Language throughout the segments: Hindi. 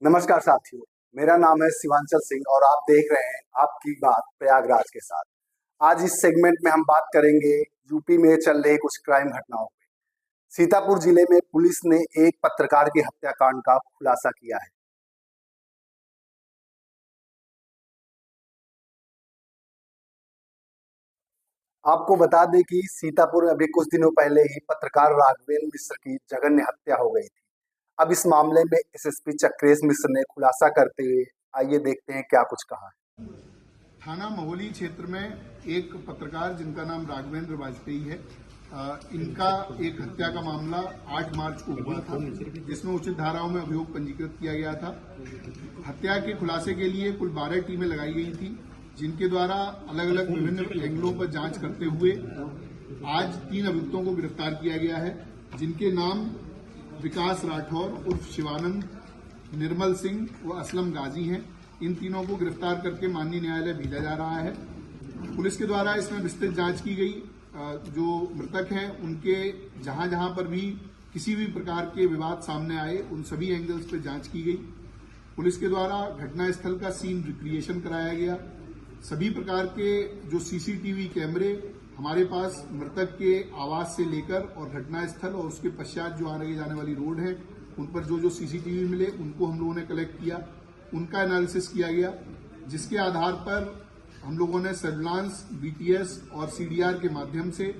नमस्कार साथियों, मेरा नाम है शिवांचल सिंह और आप देख रहे हैं आपकी बात प्रयागराज के साथ। आज इस सेगमेंट में हम बात करेंगे यूपी में चल रहे कुछ क्राइम घटनाओं पे। सीतापुर जिले में पुलिस ने एक पत्रकार के हत्याकांड का खुलासा किया है। आपको बता दें कि सीतापुर में अभी कुछ दिनों पहले ही पत्रकार राघवेंद्र मिश्र की जघन्य हत्या हो गई थी। अब इस मामले में एसएसपी चक्रेश मिश्र ने खुलासा करते हुए आइए देखते हैं क्या कुछ कहा है। थाना महोली क्षेत्र में एक पत्रकार जिनका नाम राघवेंद्र वाजपेयी है, इनका एक हत्या का मामला 8 मार्च को हुआ था, जिसमें उचित धाराओं में अभियोग पंजीकृत किया गया था। हत्या के खुलासे के लिए कुल 12 टीमें लगाई गई थी, जिनके द्वारा अलग अलग विभिन्न एंगलों पर जांच करते हुए आज 3 अभियुक्तों को गिरफ्तार किया गया है, जिनके नाम विकास राठौर उर्फ शिवानंद, निर्मल सिंह व असलम गाजी हैं। इन तीनों को गिरफ्तार करके माननीय न्यायालय भेजा जा रहा है। पुलिस के द्वारा इसमें विस्तृत जांच की गई। जो मृतक हैं उनके जहां जहां पर भी किसी भी प्रकार के विवाद सामने आए, उन सभी एंगल्स पर जांच की गई। पुलिस के द्वारा घटनास्थल का सीन रिक्रिएशन कराया गया। सभी प्रकार के जो सीसीटीवी कैमरे हमारे पास मृतक के आवास से लेकर और घटनास्थल और उसके पश्चात जो आने जाने वाली रोड है, उन पर जो सीसीटीवी मिले उनको हम लोगों ने कलेक्ट किया, उनका एनालिसिस किया गया, जिसके आधार पर हम लोगों ने सर्विलांस, बीटीएस और सीडीआर के माध्यम से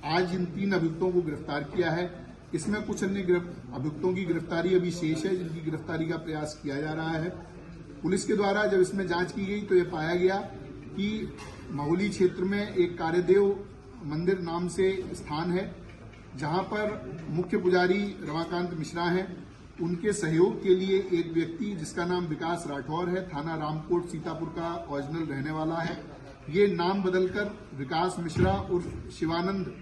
आज इन 3 अभियुक्तों को गिरफ्तार किया है। इसमें कुछ अन्य अभियुक्तों की गिरफ्तारी अभी शेष है, जिनकी गिरफ्तारी का प्रयास किया जा रहा है। पुलिस के द्वारा जब इसमें जांच की गई तो यह पाया गया कि महोली क्षेत्र में एक कार्यदेव मंदिर नाम से स्थान है, जहां पर मुख्य पुजारी रमाकांत मिश्रा हैं। उनके सहयोग के लिए एक व्यक्ति जिसका नाम विकास राठौर है, थाना रामकोट सीतापुर का ओरिजिनल रहने वाला है, ये नाम बदलकर विकास मिश्रा उर्फ शिवानंद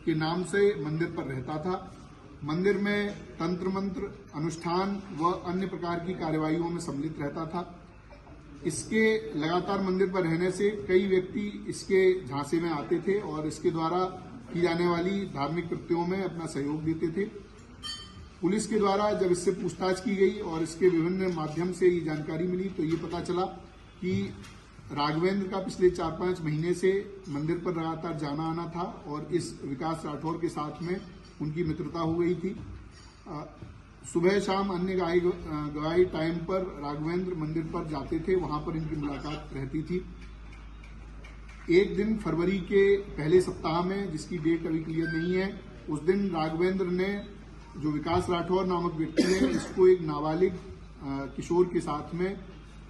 के नाम से मंदिर पर रहता था। मंदिर में तंत्र मंत्र, अनुष्ठान व अन्य प्रकार की कार्यवाहियों में सम्मिलित रहता था। इसके लगातार मंदिर पर रहने से कई व्यक्ति इसके झांसे में आते थे और इसके द्वारा की जाने वाली धार्मिक कृत्यों में अपना सहयोग देते थे। पुलिस के द्वारा जब इससे पूछताछ की गई और इसके विभिन्न माध्यम से ये जानकारी मिली तो ये पता चला कि राघवेंद्र का पिछले 4-5 महीने से मंदिर पर लगातार जाना आना था और इस विकास राठौर के साथ में उनकी मित्रता हो गई थी। सुबह शाम अन्य गवाही टाइम पर राघवेंद्र मंदिर पर जाते थे, वहां पर इनकी मुलाकात रहती थी। एक दिन फरवरी के पहले सप्ताह में, जिसकी डेट अभी क्लियर नहीं है, उस दिन राघवेंद्र ने जो विकास राठौर नामक व्यक्ति है, इसको एक नाबालिग किशोर के साथ में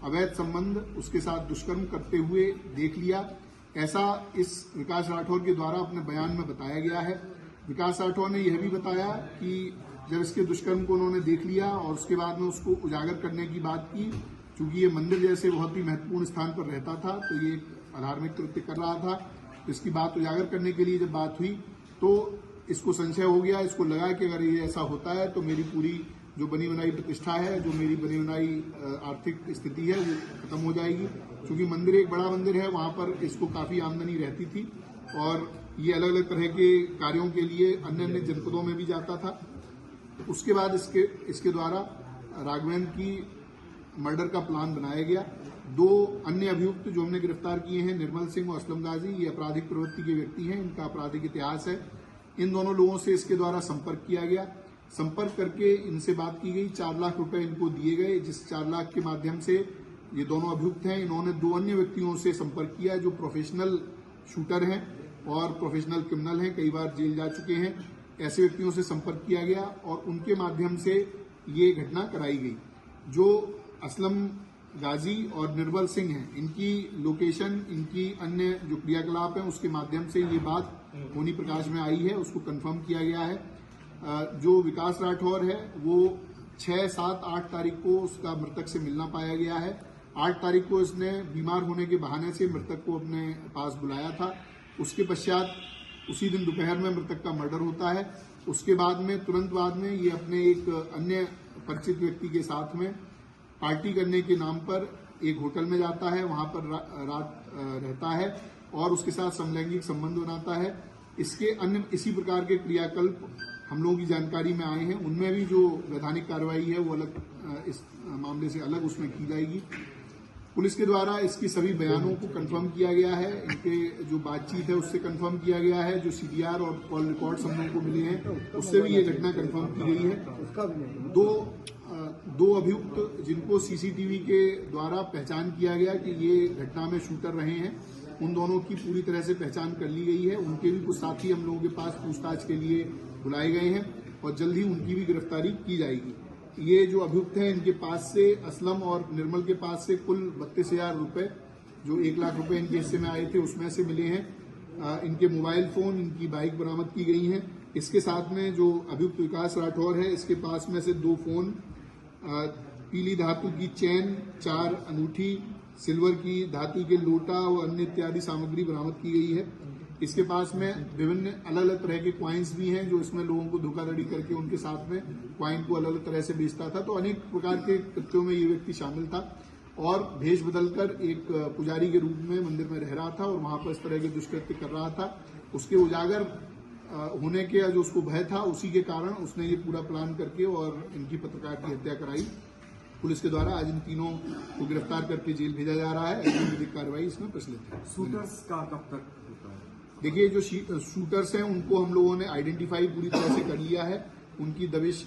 अवैध संबंध, उसके साथ दुष्कर्म करते हुए देख लिया। ऐसा इस विकास राठौर के द्वारा अपने बयान में बताया गया है। विकास राठौर ने यह भी बताया कि जब इसके दुष्कर्म को उन्होंने देख लिया और उसके बाद में उसको उजागर करने की बात की, चूंकि ये मंदिर जैसे बहुत ही महत्वपूर्ण स्थान पर रहता था तो ये अधार्मिक कृत्य कर रहा था। इसकी बात उजागर करने के लिए जब बात हुई तो इसको संशय हो गया, इसको लगा कि अगर ये ऐसा होता है तो मेरी पूरी जो बनी बनाई प्रतिष्ठा है, जो मेरी बनी बनाई आर्थिक स्थिति है, वो खत्म हो जाएगी। क्योंकि मंदिर एक बड़ा मंदिर है, वहां पर इसको काफी आमदनी रहती थी और ये अलग अलग तरह के कार्यों के लिए अन्य अन्य जनपदों में भी जाता था। उसके बाद इसके द्वारा राघवेंद्र की मर्डर का प्लान बनाया गया। 2 अन्य अभियुक्त जो हमने गिरफ्तार किए हैं, निर्मल सिंह और असलम गाजी, ये आपराधिक प्रवृत्ति के व्यक्ति हैं, इनका आपराधिक इतिहास है। इन दोनों लोगों से इसके द्वारा संपर्क किया गया। संपर्क करके इनसे बात की गई, 4 लाख रुपए इनको दिए गए, जिस 4 लाख के माध्यम से ये दोनों अभियुक्त हैं, इन्होंने 2 अन्य व्यक्तियों से संपर्क किया जो प्रोफेशनल शूटर हैं और प्रोफेशनल क्रिमिनल हैं, कई बार जेल जा चुके हैं। ऐसे व्यक्तियों से संपर्क किया गया और उनके माध्यम से ये घटना कराई गई। जो असलम गाजी और निर्मल सिंह हैं, इनकी लोकेशन, इनकी अन्य जो क्रियाकलाप हैं, उसके माध्यम से ये बात होनी प्रकाश में आई है, उसको कंफर्म किया गया है। जो विकास राठौर है वो 6, 7, 8 तारीख को उसका मृतक से मिलना पाया गया है। 8 तारीख को इसने बीमार होने के बहाने से मृतक को अपने पास बुलाया था। उसके पश्चात उसी दिन दोपहर में मृतक का मर्डर होता है। उसके बाद में तुरंत बाद में ये अपने एक अन्य परिचित व्यक्ति के साथ में पार्टी करने के नाम पर एक होटल में जाता है, वहां पर रात रहता है और उसके साथ समलैंगिक संबंध बनाता है। इसके अन्य इसी प्रकार के क्रियाकल्प हम लोगों की जानकारी में आए हैं, उनमें भी जो वैधानिक कार्रवाई है वो अलग इस मामले से अलग उसमें की जाएगी। पुलिस के द्वारा इसकी सभी बयानों को कंफर्म किया गया है, इनके जो बातचीत है उससे कंफर्म किया गया है, जो सीडीआर और कॉल रिकॉर्ड्स हम लोगों को मिले हैं उससे भी ये घटना कंफर्म की गई है। दो अभियुक्त जिनको सीसीटीवी के द्वारा पहचान किया गया कि ये घटना में शूटर रहे हैं, उन दोनों की पूरी तरह से पहचान कर ली गई है। उनके भी कुछ साथी हम लोगों के पास पूछताछ के लिए बुलाए गए हैं और जल्द ही उनकी भी गिरफ्तारी की जाएगी। ये जो अभियुक्त हैं इनके पास से असलम और निर्मल के पास से कुल 32,000 रुपए, जो 1 लाख रुपए इनके हिस्से में आए थे उसमें से मिले हैं। इनके मोबाइल फोन, इनकी बाइक बरामद की गई हैं। इसके साथ में जो अभियुक्त विकास राठौर है इसके पास में से 2 फोन, पीली धातु की चैन, 4 अंगूठी, सिल्वर की धातु के लोटा और अन्य इत्यादि सामग्री बरामद की गई है। इसके पास में विभिन्न अलग अलग तरह के क्वाइंस भी हैं जो इसमें लोगों को धोखाधड़ी करके उनके साथ में क्वाइन को अलग अलग तरह से बेचता था। तो अनेक प्रकार के कृत्यों में ये व्यक्ति शामिल था और भेष बदलकर एक पुजारी के रूप में मंदिर में रह रहा था और वहां पर इस तरह के दुष्कृत्य कर रहा था। उसके उजागर होने के जो उसको भय था उसी के कारण उसने ये पूरा प्लान करके और इनकी पत्रकार की हत्या कराई। पुलिस के द्वारा आज इन तीनों को गिरफ्तार करके जेल भेजा जा रहा है। विधिक कार्रवाई इसमें प्रचलित है। शूटर्स का कब तक होता है? देखिए, जो शूटर्स हैं उनको हम लोगों ने आइडेंटिफाई पूरी तरह से कर लिया है। उनकी दबिश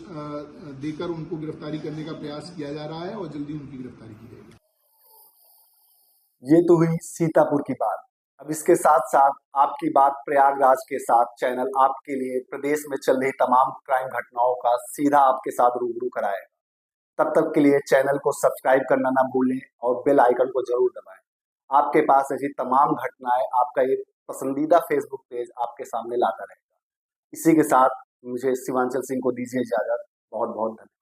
देकर उनको गिरफ्तारी करने का प्रयास किया जा रहा है और जल्दी उनकी गिरफ्तारी की जाएगी। ये तो हुई सीतापुर की बात। अब इसके साथ साथ आपकी बात प्रयागराज के साथ चैनल आपके लिए प्रदेश में चल रही तमाम क्राइम घटनाओं का सीधा आपके साथ रूबरू कराएगा। तब तक के लिए चैनल को सब्सक्राइब करना ना भूलें और बेल आइकन को जरूर दबाएं। आपके पास ऐसी तमाम घटनाएं आपका ये पसंदीदा फेसबुक पेज आपके सामने लाता रहेगा। इसी के साथ मुझे शिवांचल सिंह को दीजिए इजाजत। बहुत बहुत धन्यवाद।